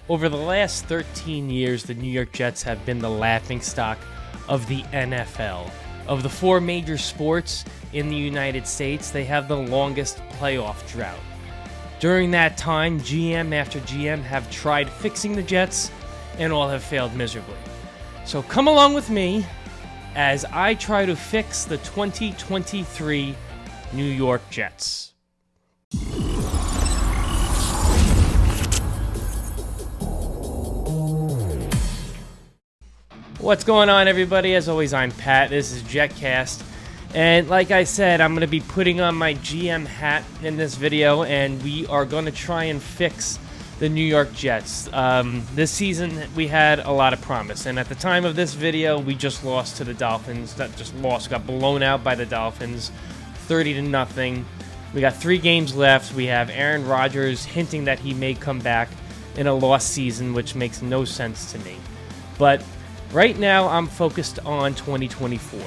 Over the last 13 years, the New York Jets have been the laughingstock of the NFL. Of the four major sports in the United States, they have the longest playoff drought. During that time, GM after GM have tried fixing the Jets, and all have failed miserably. So come along with me as I try to fix the 2023 New York Jets. What's going on, everybody? As always, I'm Pat. This is JetCast. And like I said, I'm going to be putting on my GM hat in this video, and we are going to try and fix the New York Jets. This season, we had a lot of promise. And at the time of this video, we just lost to the Dolphins. Got blown out by the Dolphins, 30-0. We got 3 games left. We have Aaron Rodgers hinting that he may come back in a lost season, which makes no sense to me. But right now, I'm focused on 2024,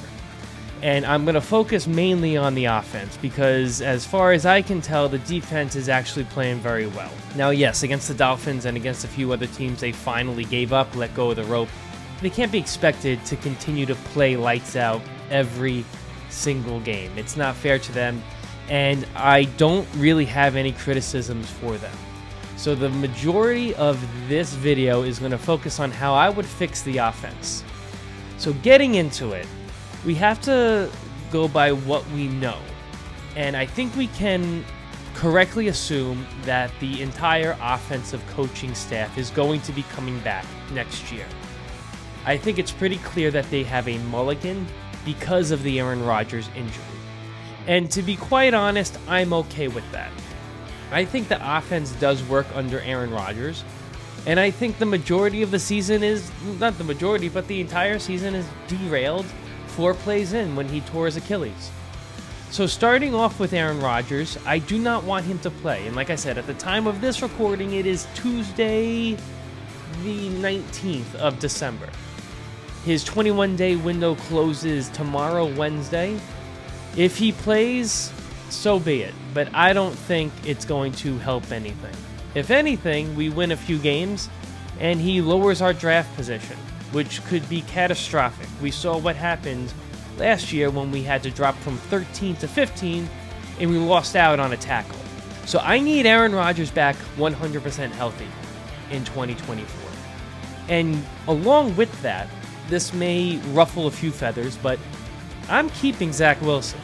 and I'm going to focus mainly on the offense because, as far as I can tell, the defense is actually playing very well. Now, yes, against the Dolphins and against a few other teams, they finally gave up, let go of the rope. They can't be expected to continue to play lights out every single game. It's not fair to them, and I don't really have any criticisms for them. So the majority of this video is going to focus on how I would fix the offense. So getting into it, we have to go by what we know. And I think we can correctly assume that the entire offensive coaching staff is going to be coming back next year. I think it's pretty clear that they have a mulligan because of the Aaron Rodgers injury. And to be quite honest, I'm okay with that. I think the offense does work under Aaron Rodgers, and I think the majority of the season is, not the majority, but the entire season is derailed 4 plays in when he tore his Achilles. So starting off with Aaron Rodgers, I do not want him to play, and like I said, at the time of this recording, it is Tuesday the 19th of December. His 21-day window closes tomorrow, Wednesday. If he plays, so be it, but I don't think it's going to help anything. If anything, we win a few games, and he lowers our draft position, which could be catastrophic. We saw what happened last year when we had to drop from 13 to 15, and we lost out on a tackle. So I need Aaron Rodgers back 100% healthy in 2024. And along with that, this may ruffle a few feathers, but I'm keeping Zach Wilson.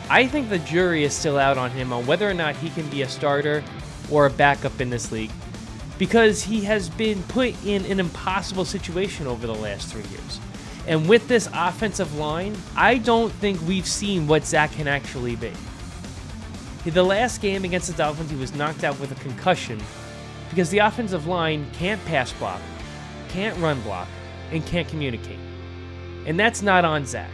I think the jury is still out on him on whether or not he can be a starter or a backup in this league because he has been put in an impossible situation over the last 3 years. And with this offensive line, I don't think we've seen what Zach can actually be. The last game against the Dolphins, he was knocked out with a concussion because the offensive line can't pass block, can't run block, and can't communicate. And that's not on Zach.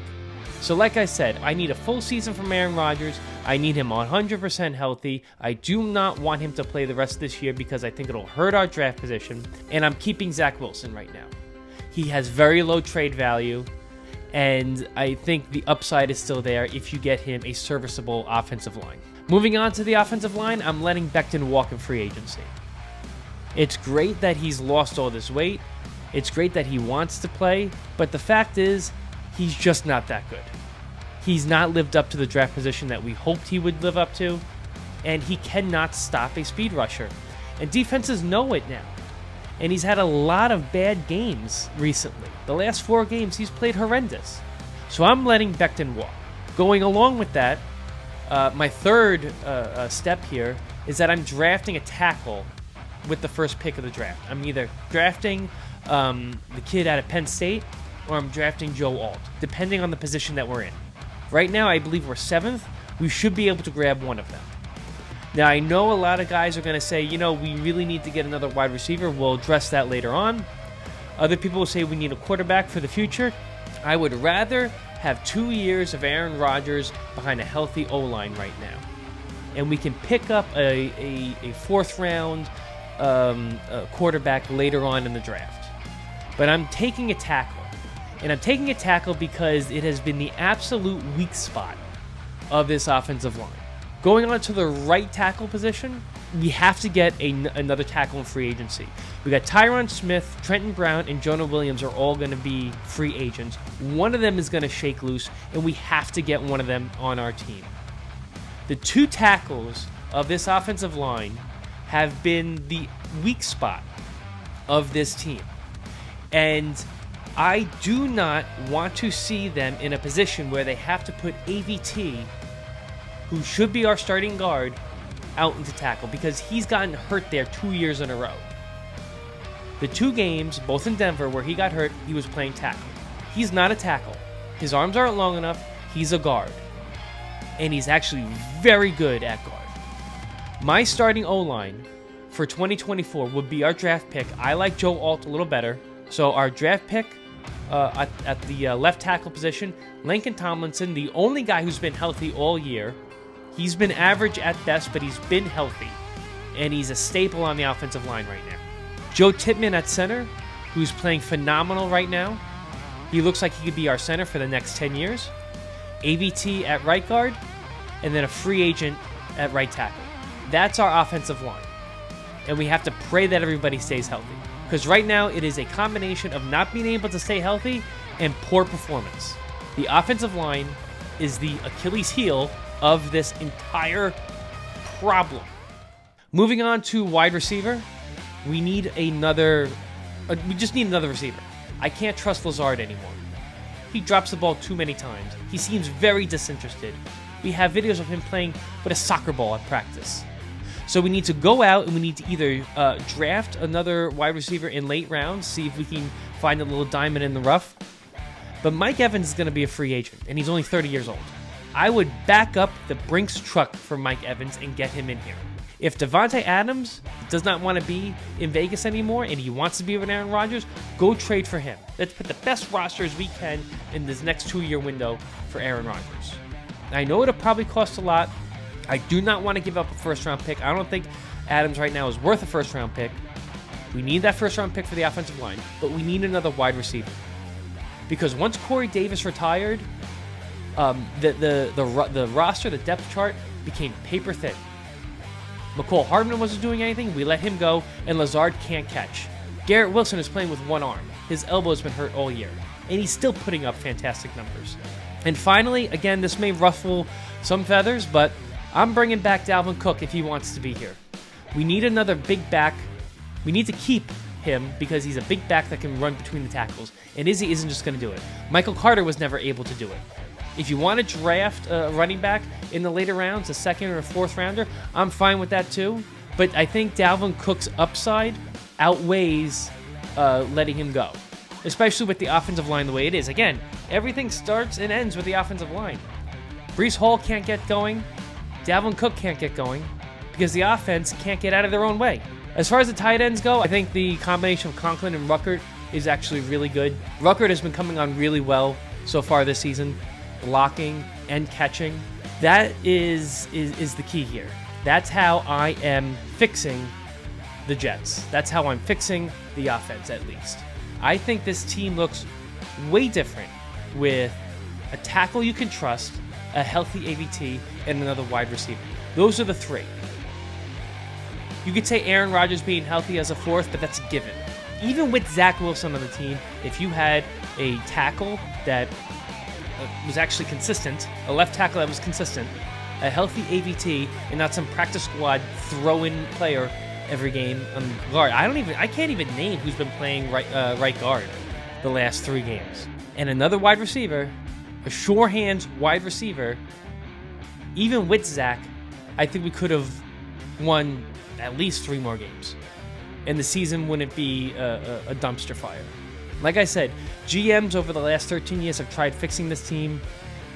So like I said, I need a full season from Aaron Rodgers. I need him 100% healthy. I do not want him to play the rest of this year because I think it'll hurt our draft position. And I'm keeping Zach Wilson right now. He has very low trade value, and I think the upside is still there if you get him a serviceable offensive line. Moving on to the offensive line, I'm letting Becton walk in free agency. It's great that he's lost all this weight. It's great that he wants to play, but the fact is, he's just not that good. He's not lived up to the draft position that we hoped he would live up to, and he cannot stop a speed rusher. And defenses know it now. And he's had a lot of bad games recently. The last 4 games, he's played horrendous. So I'm letting Becton walk. Going along with that, my third step here is that I'm drafting a tackle with the first pick of the draft. I'm either drafting the kid out of Penn State, or I'm drafting Joe Alt, depending on the position that we're in. Right now, I believe we're 7th. We should be able to grab one of them. Now, I know a lot of guys are going to say, we really need to get another wide receiver. We'll address that later on. Other people will say we need a quarterback for the future. I would rather have 2 years of Aaron Rodgers behind a healthy O-line right now. And we can pick up a 4th-round quarterback later on in the draft. But I'm taking a tackle. And I'm taking a tackle because it has been the absolute weak spot of this offensive line. Going on to the right tackle position, we have to get another tackle in free agency. We got Tyron Smith, Trenton Brown, and Jonah Williams are all going to be free agents. One of them is going to shake loose, and we have to get one of them on our team. The two tackles of this offensive line have been the weak spot of this team. And I do not want to see them in a position where they have to put AVT, who should be our starting guard, out into tackle, because he's gotten hurt there 2 years in a row. The two games, both in Denver, where he got hurt, he was playing tackle. He's not a tackle. His arms aren't long enough. He's a guard. And he's actually very good at guard. My starting O-line for 2024 would be our draft pick. I like Joe Alt a little better. So our draft pick at the left tackle position, Lincoln Tomlinson, the only guy who's been healthy all year. He's been average at best, but he's been healthy. And he's a staple on the offensive line right now. Joe Tippmann at center, who's playing phenomenal right now. He looks like he could be our center for the next 10 years. AVT at right guard, and then a free agent at right tackle. That's our offensive line. And we have to pray that everybody stays healthy. Because right now, it is a combination of not being able to stay healthy and poor performance. The offensive line is the Achilles heel of this entire problem. Moving on to wide receiver, we need another. We just need another receiver. I can't trust Lazard anymore. He drops the ball too many times. He seems very disinterested. We have videos of him playing with a soccer ball at practice. So we need to go out and we need to either draft another wide receiver in late rounds, see if we can find a little diamond in the rough. But Mike Evans is going to be a free agent, and he's only 30 years old. I would back up the Brinks truck for Mike Evans and get him in here. If Devontae Adams does not want to be in Vegas anymore and he wants to be with Aaron Rodgers, go trade for him. Let's put the best rosters we can in this next 2-year window for Aaron Rodgers. I know it'll probably cost a lot. I do not want to give up a first-round pick. I don't think Adams right now is worth a first-round pick. We need that first-round pick for the offensive line, but we need another wide receiver. Because once Corey Davis retired, the roster, the depth chart, became paper thin. McCole Hardman wasn't doing anything. We let him go, and Lazard can't catch. Garrett Wilson is playing with one arm. His elbow's been hurt all year, and he's still putting up fantastic numbers. And finally, again, this may ruffle some feathers, but I'm bringing back Dalvin Cook if he wants to be here. We need another big back. We need to keep him because he's a big back that can run between the tackles, and Izzy isn't just going to do it. Michael Carter was never able to do it. If you want to draft a running back in the later rounds, a second or a fourth rounder, I'm fine with that too. But I think Dalvin Cook's upside outweighs letting him go, especially with the offensive line the way it is. Again, everything starts and ends with the offensive line. Breece Hall can't get going. Dalvin Cook can't get going because the offense can't get out of their own way. As far as the tight ends go, I think the combination of Conklin and Ruckert is actually really good. Ruckert has been coming on really well so far this season, blocking and catching. That is the key here. That's how I am fixing the Jets. That's how I'm fixing the offense, at least. I think this team looks way different with a tackle you can trust, a healthy AVT, and another wide receiver. Those are the three. You could say Aaron Rodgers being healthy as a fourth, but that's a given. Even with Zach Wilson on the team, if you had a tackle that was actually consistent, a left tackle that was consistent, a healthy AVT, and not some practice squad throw-in player every game on guard. I can't even name who's been playing right guard the last 3 games. And another wide receiver, a sure hands wide receiver, even with Zach, I think we could have won at least 3 more games. And the season wouldn't be a dumpster fire. Like I said, GMs over the last 13 years have tried fixing this team,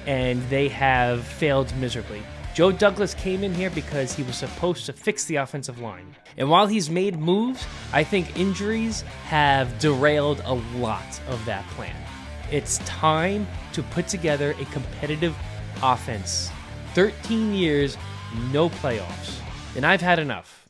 and they have failed miserably. Joe Douglas came in here because he was supposed to fix the offensive line. And while he's made moves, I think injuries have derailed a lot of that plan. It's time to put together a competitive offense. 13 years, no playoffs. And I've had enough.